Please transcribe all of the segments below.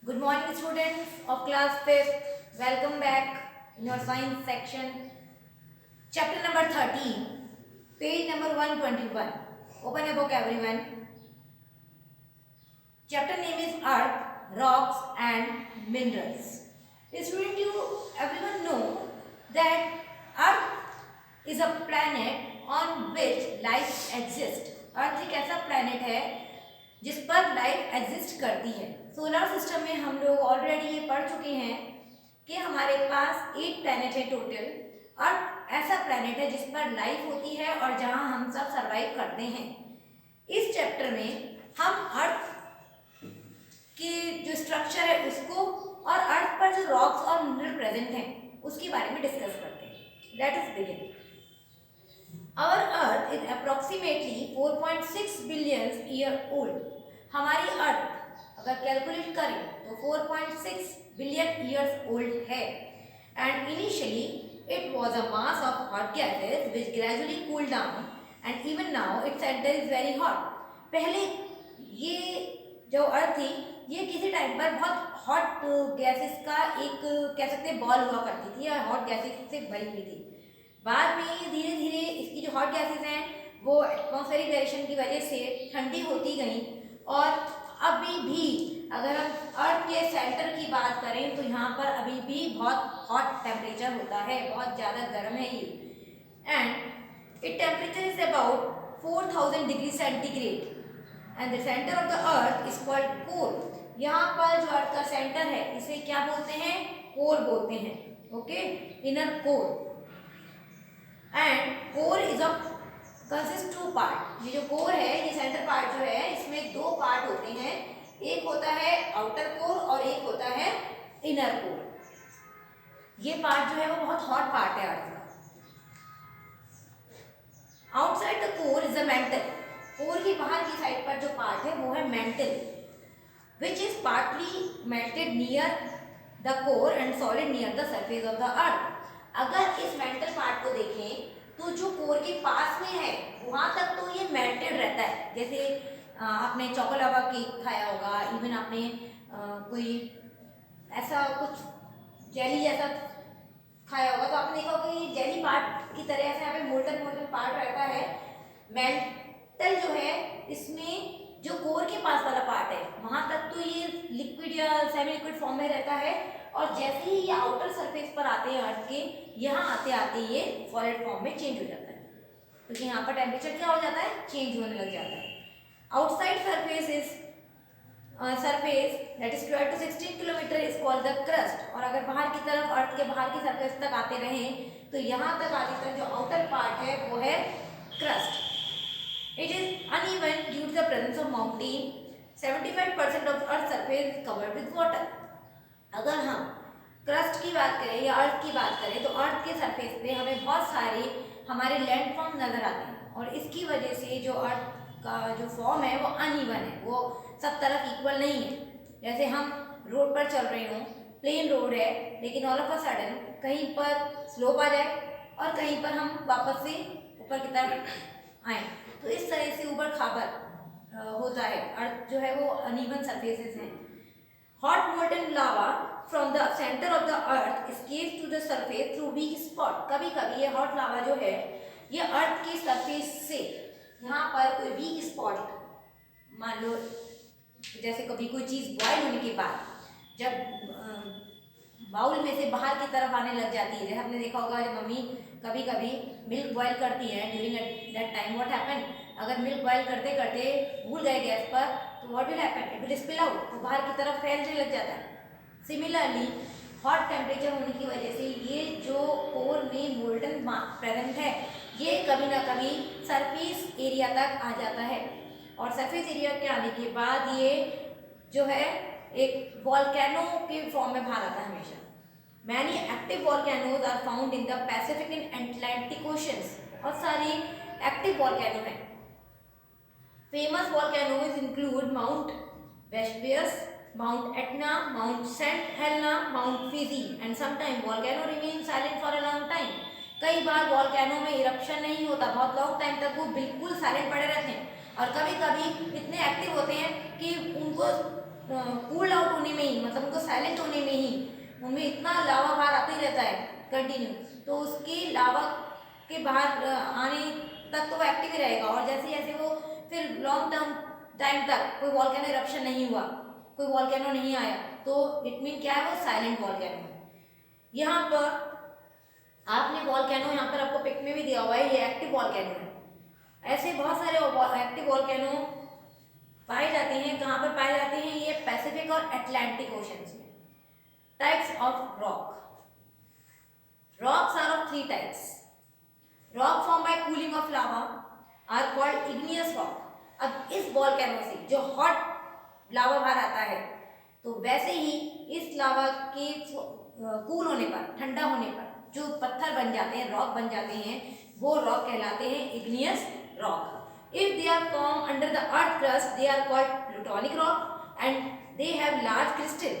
Good morning, students of class 5th. Welcome back in your science section. Chapter number 13, page number 121. Open a book, everyone. Chapter name is Earth, Rocks and Minerals. Student, everyone know that Earth is a planet on which life exists. Earth एक ऐसा planet है जिस पर life exist करती है। Solar system में हम लोग ऑलरेडी ये पढ़ चुके हैं कि हमारे पास 8 प्लैनेट है टोटल। अर्थ ऐसा प्लैनेट है जिस पर लाइफ होती है और जहां हम सब सरवाइव करते हैं। इस चैप्टर में हम अर्थ की जो स्ट्रक्चर है उसको और अर्थ पर जो रॉक्स और मिनरल प्रेजेंट हैं उसके बारे में डिस्कस करते हैं। Let us begin. Our Earth is approximately 4.6 billion year old. हमारी अर्थ अगर कैलकुलेट करें तो 4.6 बिलियन ईयर्स ओल्ड है। And initially it was a mass of hot gases which gradually cooled down and even now its centre is very hot. पहले ये जो अर्थ थी ये किसी टाइम पर बहुत हॉट गैसेस का एक कह सकते हैं बॉल हुआ करती थी या हॉट गैसेस से भरी हुई थी। बाद में धीरे धीरे इसकी जो हॉट गैसेस हैं वो एटमॉस्फेरिक वेरिएशन की वजह से ठंडी होती गई और अभी भी अगर हम अर्थ के सेंटर की बात करें तो यहाँ पर अभी भी बहुत हॉट टेम्परेचर होता है, बहुत ज़्यादा गर्म है ये। And it temperature is about 4000 degree centigrade and the centre of the earth is called core. यहाँ पर जो अर्थ का सेंटर है इसे क्या बोलते हैं? कोर बोलते हैं। Okay, inner core. And core is a consist two part. ये जो कोर है ये सेंटर पार्ट जो है इसमें दो पार्ट होते हैं, एक होता है आउटर कोर और एक होता है इनर कोर। ये पार्ट जो है वो बहुत हॉट पार्ट है अर्थ का। Outside the core is the mental. Core की बाहर की साइड पर जो पार्ट है वो है mental which is partly melted near the core and solid near the surface of the earth. अगर इस मेंटल पार्ट को देखें तो जो कोर के पास में है वहां तक तो ये मेल्टेड रहता है। जैसे आपने चॉकोलावा केक खाया होगा, इवन आपने कोई ऐसा कुछ जेली जैसा खाया होगा तो आपने देखा होगा कि जेली पार्ट की तरह ऐसे यहाँ पे मोल्टन मोल्टन पार्ट रहता है। मेंटल जो है इसमें जो कोर के पास वाला पार्ट है वहां तक तो ये लिक्विड या सेमी लिक्विड फॉर्म में रहता है और जैसे ही ये आउटर सरफेस पर आते हैं अर्थ के, यहाँ आते आते ये सॉलिड फॉर्म में चेंज हो जाता है क्योंकि यहाँ पर टेम्परेचर क्या हो जाता है? चेंज होने लग जाता है। Outside surface is surface that is 12 to 16 kilometre is called the crust. और अगर बाहर की तरफ अर्थ के बाहर की सरफेस तक आते रहें तो यहाँ तक आने तक जो आउटर पार्ट है वो है crust. It is uneven due to the presence of mountain. 75% of earth surface covered with water. अगर हम क्रस्ट की बात करें या अर्थ की बात करें तो अर्थ के सरफेस पे हमें बहुत सारे हमारे लैंडफॉर्म नज़र आते हैं और इसकी वजह से जो अर्थ का जो फॉर्म है वो अनइवन है, वो सब तरफ इक्वल नहीं है। जैसे हम रोड पर चल रहे हों, प्लेन रोड है लेकिन ऑल ऑफ अ सडन कहीं पर स्लोप आ जाए और कहीं पर हम वापस से ऊपर की तरफ आए, तो इस तरह से ऊपर खाबर होता है। अर्थ जो है वो अनइवन सरफेसेस हैं। Hot molten lava from the center of the earth escapes to the surface through weak spot। कभी कभी ये हॉट लावा जो है ये अर्थ की सरफेस से यहाँ पर कोई वीक स्पॉट, मान लो जैसे कभी कोई चीज़ बॉयल होने के बाद जब बाउल में से बाहर की तरफ आने लग जाती है, जैसे आपने देखा होगा जब मम्मी कभी कभी मिल्क बॉयल करती है during that time what happen, अगर मिल्क बॉयल करते करते भूल गए गैस पर तो what will happen? It will spill out, तो बाहर की तरफ फैलने लग जाता है। सिमिलरली हॉट टेम्परेचर होने की वजह से ये जो कोर में मोल्टन प्रेजेंट है ये कभी ना कभी सरफेस एरिया तक आ जाता है और सरफेस एरिया के आने के बाद ये जो है एक वॉल्केनो के फॉर्म में बाहर आता है हमेशा। Many active volcanoes are found in the Pacific and Atlantic oceans. बहुत सारी एक्टिव वॉल्केनो हैं। Famous volcanoes include Mount Vesuvius, Mount Etna, Mount St. Helena, Mount Fuji, and sometimes volcano remain silent for a long time। कई बार volcano में eruption नहीं होता, बहुत long time तक वो बिल्कुल साइलेंट पड़े रहते हैं और कभी कभी इतने एक्टिव होते हैं कि उनको कूल आउट होने में ही मतलब उनको साइलेंट होने में ही उनमें इतना लावा बाहर आता ही रहता है कंटिन्यू, तो उसके लावा के बाहर आने तक तो वो एक्टिव ही रहेगा। और जैसे जैसे वो फिर लॉन्ग टर्म टाइम तक कोई वॉल्केनो इरप्शन नहीं हुआ, कोई वॉल्केनो नहीं आया, तो इट मीन क्या है, वो साइलेंट वॉल्केनो है। यहाँ पर आपने वॉल्केनो यहाँ पर आपको पिक में भी दिया हुआ है, ये एक्टिव वॉल्केनो है। ऐसे बहुत सारे एक्टिव वॉल्केनो पाए जाते हैं। कहाँ पर पाए जाते हैं? ये पैसिफिक और अटलांटिक ओशंस में। Types of rock. Rocks are of 3 types. Rock form by cooling of lava are called igneous rock. अब इस वॉल्केनो से जो हॉट लावा बाहर आता है, तो वैसे ही इस लावा के कूल होने पर, ठंडा होने पर जो पत्थर बन जाते हैं, रॉक बन जाते हैं, वो रॉक कहलाते हैं igneous rock. If they are formed under the earth crust, they are called plutonic rock and they have large crystal.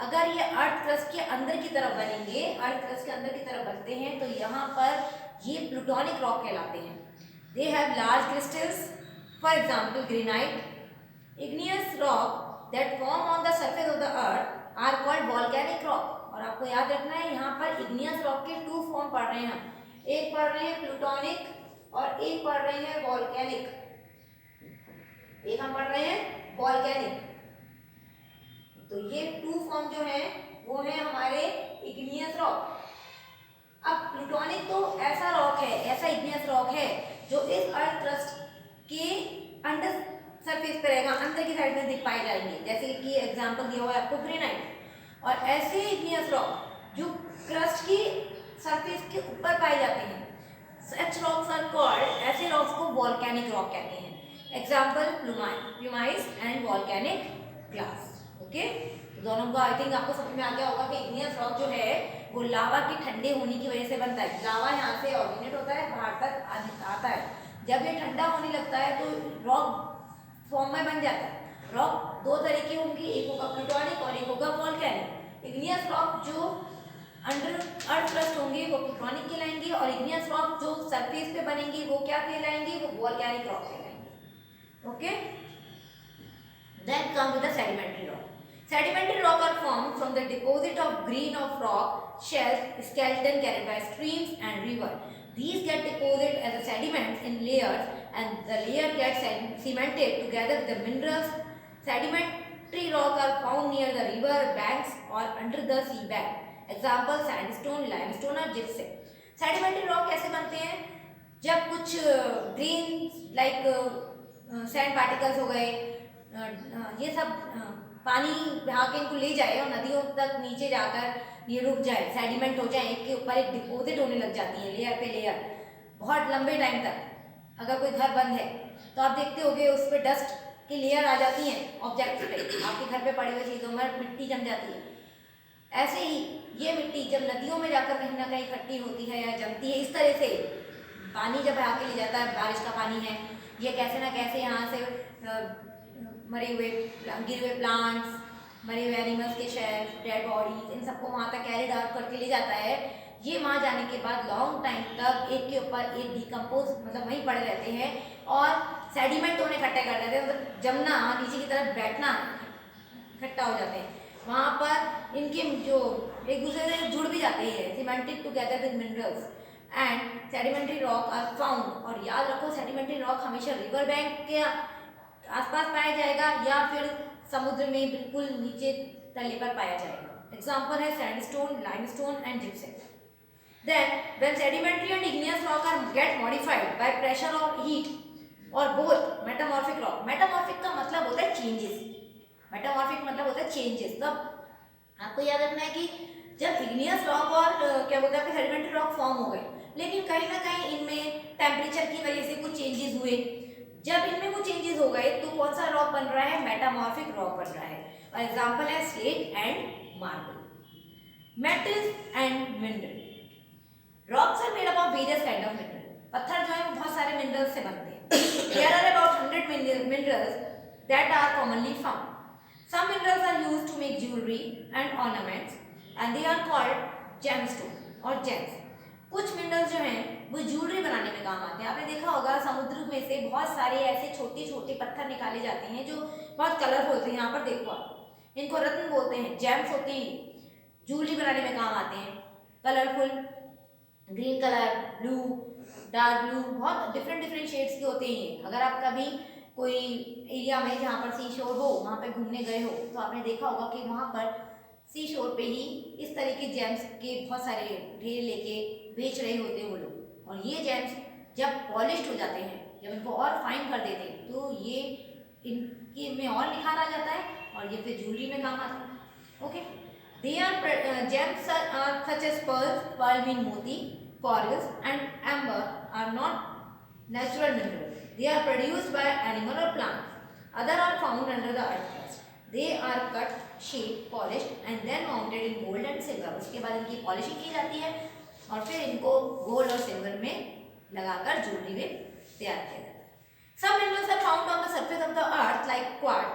अगर ये अर्थ क्रस्ट के अंदर की तरफ बनेंगे, अर्थ क्रस्ट के अंदर की तरफ बनते हैं, तो यहाँ पर ये प्लूटोनिक रॉक कहलाते हैं। They have large crystals, for example granite. Igneous rock that form on the surface of the earth are called volcanic rock. और आपको याद रखना है, यहाँ पर इग्नियस रॉक के 2 फॉर्म पढ़ रहे हैं हम, एक पढ़ रहे हैं प्लूटोनिक और एक पढ़ रहे हैं वॉल्केनिक। एक हम पढ़ रहे हैं वॉल्केनिक। तो ये 2 फॉर्म जो है वो है हमारे इग्नियस रॉक। अब प्लूटोनिक तो ऐसा रॉक है, ऐसा इग्नियस रॉक है जो इस अर्थ क्रस्ट के अंडर सरफेस पे रहेगा, अंदर की साइड में दिख पाए जाएंगे, जैसे कि एग्जांपल दिया हुआ है आपको ग्रेनाइट। और ऐसे इग्नियस रॉक जो क्रस्ट की सरफेस के ऊपर पाए जाते हैं, सच रॉक्स आर कॉल्ड, ऐसे रॉक्स को वॉल्केनिक रॉक कहते हैं। Example pumice and volcanic glass. Okay, दोनों को आई थिंक आपको समझ में आ गया होगा कि इग्नियस रॉक जो है वो लावा के ठंडे होने की वजह से बनता है। लावा यहाँ से ऑरिजिनेट होता है, बाहर तक आता है, जब ये ठंडा होने लगता है तो रॉक फॉर्म में बन जाता है। रॉक 2 तरह की होंगी, एक होगा प्लूटोनिक और एक होगा वॉल्केनिक। इग्नियस रॉक जो अंडर अर्थ क्रस्ट होंगे वो प्लूटोनिक कहलाएंगे, और इग्नियस रॉक जो सरफेस पे बनेंगे वो क्या कहलाएंगे, वो वॉल्केनिक रॉक कहलाएंगे। Okay, then come with the sedimentary rock. Sedimentary rock are formed from the deposit of grain of rock, shells, skeleton carried by streams and river. These get deposited as a sediments in layers, and the layer gets cemented together with the minerals. Sedimentary rock are found near the river banks or under the sea bed. Example sandstone, limestone और gypsum. Sedimentary rock कैसे बनते हैं? जब कुछ grains like sand particles हो गए, ये सब पानी बहा के इनको ले जाए और नदियों तक नीचे जाकर ये रुक जाए, सेडिमेंट हो जाए, एक के ऊपर एक डिपोजिट होने लग जाती है, लेयर पे लेयर, बहुत लंबे टाइम तक। अगर कोई घर बंद है तो आप देखते होगे उस पर डस्ट की लेयर आ जाती है, ऑब्जेक्ट्स पे, आपके घर पे पड़ी हुई चीज़ों में मिट्टी जम जाती है। ऐसे ही ये मिट्टी जब नदियों में जाकर कहीं ना कहीं इकट्ठी होती है या जमती है, इस तरह से पानी जब बहा के ले जाता है, बारिश का पानी है, ये कैसे ना कैसे यहाँ से मरे हुए गिरे हुए प्लांट्स, मरे हुए एनिमल्स के शेल्स, डेड बॉडीज, इन सबको वहाँ तक कैरी आउट करके ले जाता है। ये वहाँ जाने के बाद लॉन्ग टाइम तक एक के ऊपर एक डिकम्पोज मतलब वहीं पड़े रहते हैं और सेडिमेंट होने इकट्ठे कर देते हैं, मतलब जमना, नीचे की तरफ बैठना, इकट्ठा हो जाते हैं। वहाँ पर इनके जो एक दूसरे से जुड़ भी जाते हैं, cemented together with minerals and sedimentary rock are found. और याद रखो, सेडिमेंट्री रॉक हमेशा रिवर बैंक के आसपास पाया जाएगा या फिर समुद्र में बिल्कुल नीचे तले पर पाया जाएगा। एग्जाम्पल है sandstone, limestone and gypsum. Then when sedimentary and igneous rock are get modified by pressure or heat or both, metamorphic rock, metamorphic का मतलब होता है changes, metamorphic मतलब होता है changes। तब आपको याद रखना है कि जब igneous rock और क्या बोलते हैं sedimentary rock फॉर्म हो गए, लेकिन कहीं ना कहीं इनमें टेम्परेचर की वजह से कुछ चेंजेस हुए। जब इनमें कुछ चेंजेस हो गए तो कौन सा रॉक बन रहा है, मेटामॉर्फिक रॉक बन रहा है। और एग्जाम्पल है slate and marble. Metals and mineral, rocks are made up of various kind of mineral. पत्थर जो है वो बहुत सारे मिनरल्स से बनते हैं। There are about 100 minerals that are commonly found. Some minerals are used to make jewellery and ornaments and they are called gemstone और जेम्स। कुछ मिनरल्स जो हैं वो ज्वेलरी बनाने में काम आते हैं। आपने देखा होगा समुद्र में से बहुत सारे ऐसे छोटे छोटे पत्थर निकाले जाते हैं जो बहुत कलरफुल होते हैं। यहाँ पर देखो आप, इनको रत्न बोलते हैं। जेम्स होती हैं, ज्वेलरी बनाने में काम आते हैं। Colourful, green colour, blue, dark blue, बहुत डिफरेंट डिफरेंट शेड्स के होते हैं। अगर आप कभी कोई एरिया में जहाँ पर सी शोर हो वहाँ पे घूमने गए हो तो आपने देखा होगा कि वहाँ पर सी शोर पे ही इस तरह के जेम्स के बहुत सारे ढेर लेके बेच रहे होते हैं वो लोग। और ये जेम्स जब पॉलिश्ड हो जाते हैं, जब इनको और फाइन कर देते हैं, तो ये इनके में और निखार आ जाता है और ये फिर ज्वेलरी में काम आता है। Okay, they are gems such as pearls, pearl mean मोती, corals and amber are not natural minerals. They are produced by animal or plants. Other are found under the earth crust. They are cut, shaped, polished and then mounted in gold and silver. उसके बाद इनकी polishing की जाती है और फिर इनको gold और सिल्वर में लगाकर ज्वेलरी में तैयार किया जाता है। Some minerals are found on the surface of the earth like quartz,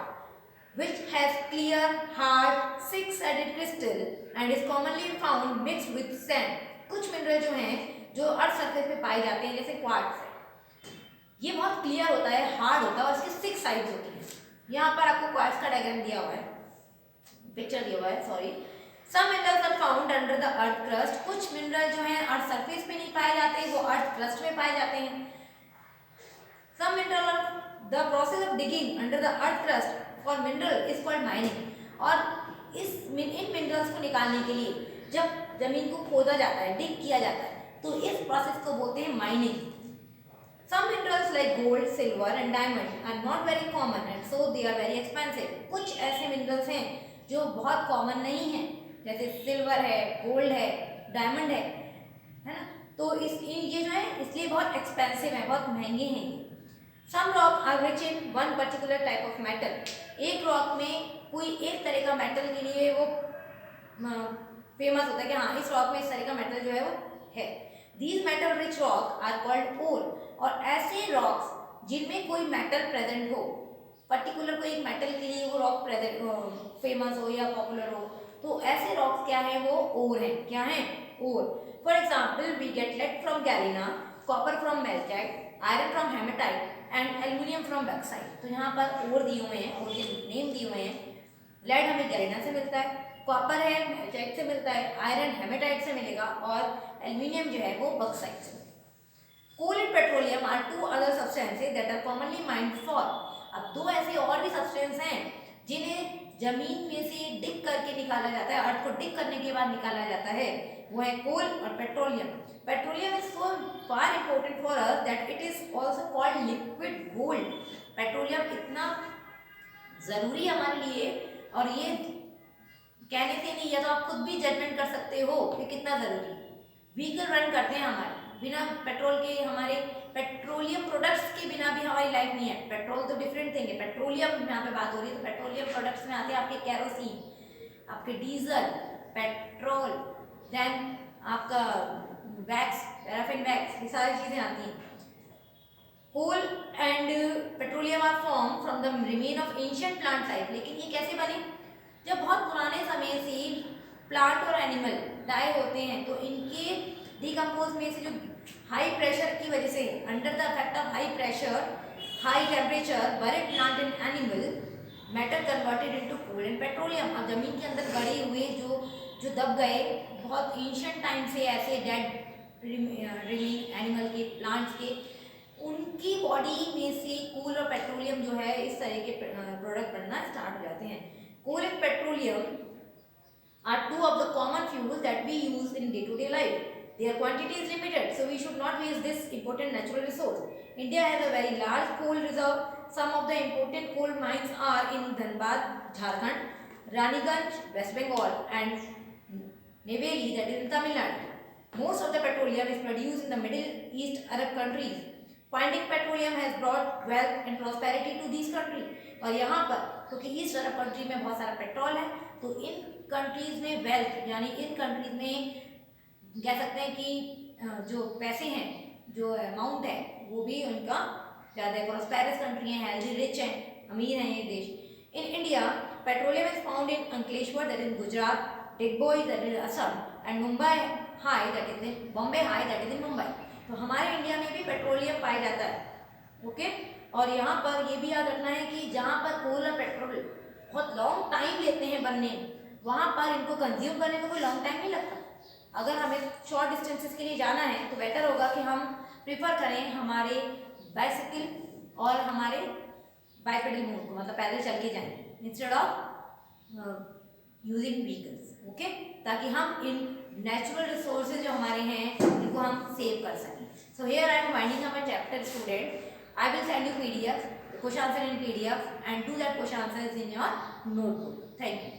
which has clear, hard, six-sided crystal and is commonly found mixed with sand. कुछ मिनरल जो हैं जो अर्थ सरफेस पे पाए जाते हैं, जैसे क्वार्ट्ज है, ये बहुत क्लियर होता है, हार्ड होता है और इसकी 6 साइड्स होती हैं। यहाँ पर आपको क्वार्ट्ज का डायग्राम दिया हुआ है, पिक्चर दिया हुआ है, sorry. Some minerals are found under the earth crust. कुछ मिनरल जो हैं अर्थ सरफेस पे नहीं पाए जाते, वो अर्थ क्रस्ट में पाए जाते हैं। Some mineral are the process of digging under the earth crust for mineral is called mining. और इन मिनरल्स को निकालने के लिए जब जमीन को खोदा जाता है, डिग किया जाता है, तो इस प्रोसेस को बोलते हैं mining. Some minerals like gold, silver and diamond are not very common and so they are very expensive. कुछ ऐसे मिनरल्स हैं जो बहुत कॉमन नहीं हैं, जैसे सिल्वर है, गोल्ड है, डायमंड है ना, तो ये जो है इसलिए बहुत एक्सपेंसिव है, बहुत महंगे हैं ये। Some rock are rich in one particular type of metal. एक रॉक में कोई एक तरह का मेटल के लिए वो फेमस होता है कि हाँ इस रॉक में इस तरह का मेटल जो है वो है। These metal rich rock are called ore। और ऐसे रॉक्स जिनमें कोई मेटल प्रेजेंट हो, पर्टिकुलर कोई एक मेटल के लिए वो रॉक प्रेजेंट फेमस हो या पॉपुलर हो, तो ऐसे रॉक्स क्या है, वो ओर है। क्या है, ore. For example we get lead from galena, copper from malachite, iron from hematite and aluminium from bauxite. तो यहाँ पर ओर दिए हुए हैं, ओर के नेम दिए हुए हैं। लेड हमें गैलिना से मिलता है, कॉपर है मेल्टाइट से मिलता है, आयरन हेमेटाइट से मिलेगा और एल्यूमिनियम जो है वो बॉक्साइट से मिलेगा। Coal and petroleum are two other substances that are commonly mined for. अब दो ऐसे और भी सब्सटेंस हैं जिन्हें जमीन में से डिग करके निकाला जाता है, अर्थ को डिग करने के बाद निकाला जाता है, वो है कोल और petroleum. Petroleum is so far important for us that it is also called liquid gold. Petroleum इतना ज़रूरी है हमारे लिए, और ये कहने से नहीं, या तो आप खुद भी जजमेंट कर सकते हो कि कितना ज़रूरी है। व्हीकल रन करते हैं हमारे बिना पेट्रोल के, हमारे पेट्रोलियम प्रोडक्ट्स के बिना भी हमारी लाइफ नहीं है। पेट्रोल तो डिफरेंट थिंग है, पेट्रोलियम यहाँ पे बात हो रही है, तो पेट्रोलियम प्रोडक्ट्स में आते हैं आपके कैरोसिन, आपके डीजल, पेट्रोल, देन आपका वैक्स, पैराफिन वैक्स, ये सारी चीज़ें आती हैं। Coal and petroleum are form from the remain of ancient plant life. लेकिन ये कैसे बने, जब बहुत पुराने समय से प्लांट और एनिमल डाई होते हैं तो इनके डिकम्पोज में से जो हाई प्रेशर की वजह से, under the effect of high pressure, high temperature, buried plant and animal matter converted into coal and petroleum. अब जमीन के अंदर गड़े हुए जो दब गए, बहुत एंशिएंट टाइम से ऐसे डेड रिमेन एनिमल के, प्लांट्स के, उनकी बॉडी में से कोल और पेट्रोलियम जो है इस तरह के प्रोडक्ट बनना स्टार्ट हो जाते हैं। Coal and petroleum are two of the common fuels that we use in day-to-day life. Their quantity is limited, so we should not waste this important natural resource. India has a very large coal reserve. Some of the important coal mines are in Dhanbad, Jharkhand, Raniganj, West Bengal, and Neyveli, that is in Tamil Nadu. Most of the petroleum is produced in the Middle East Arab countries. Finding petroleum has brought wealth and prosperity to these countries. और यहाँ पर क्योंकि east Arab country में बहुत सारा petrol है, तो इन countries में वेल्थ, यानी इन कंट्रीज़ में कह सकते हैं कि जो पैसे हैं, जो अमाउंट है, वो भी उनका ज़्यादा है। प्रोस्पेरस कंट्री हैं, हेल्दी, रिच हैं, अमीर हैं ये देश। In India petroleum is found in Ankleshwar, that is Gujarat, Digboi, that is Assam, and Mumbai high, that is in Bombay high, that is in Mumbai. तो हमारे इंडिया में भी पेट्रोलियम पाया जाता है। ओके, और यहाँ पर ये भी याद रखना है कि जहाँ पर कोल और पेट्रोल बहुत लॉन्ग टाइम लेते हैं बनने में, वहाँ पर इनको कंज्यूम करने में कोई लॉन्ग टाइम नहीं लगता। अगर हमें शॉर्ट डिस्टेंसेस के लिए जाना है तो बेटर होगा कि हम प्रिफर करें हमारे बाइसिकल और हमारे बाइपेडल मोड को, मतलब पैदल चल के जाएं instead of using vehicles. Okay, ताकि हम इन नेचुरल रिसोर्सेज जो हमारे हैं इनको हम सेव कर सकें। So here I am winding up my chapter student. I will send you PDF, the question answer in PDF, and do that question answers in your notebook. Thank you.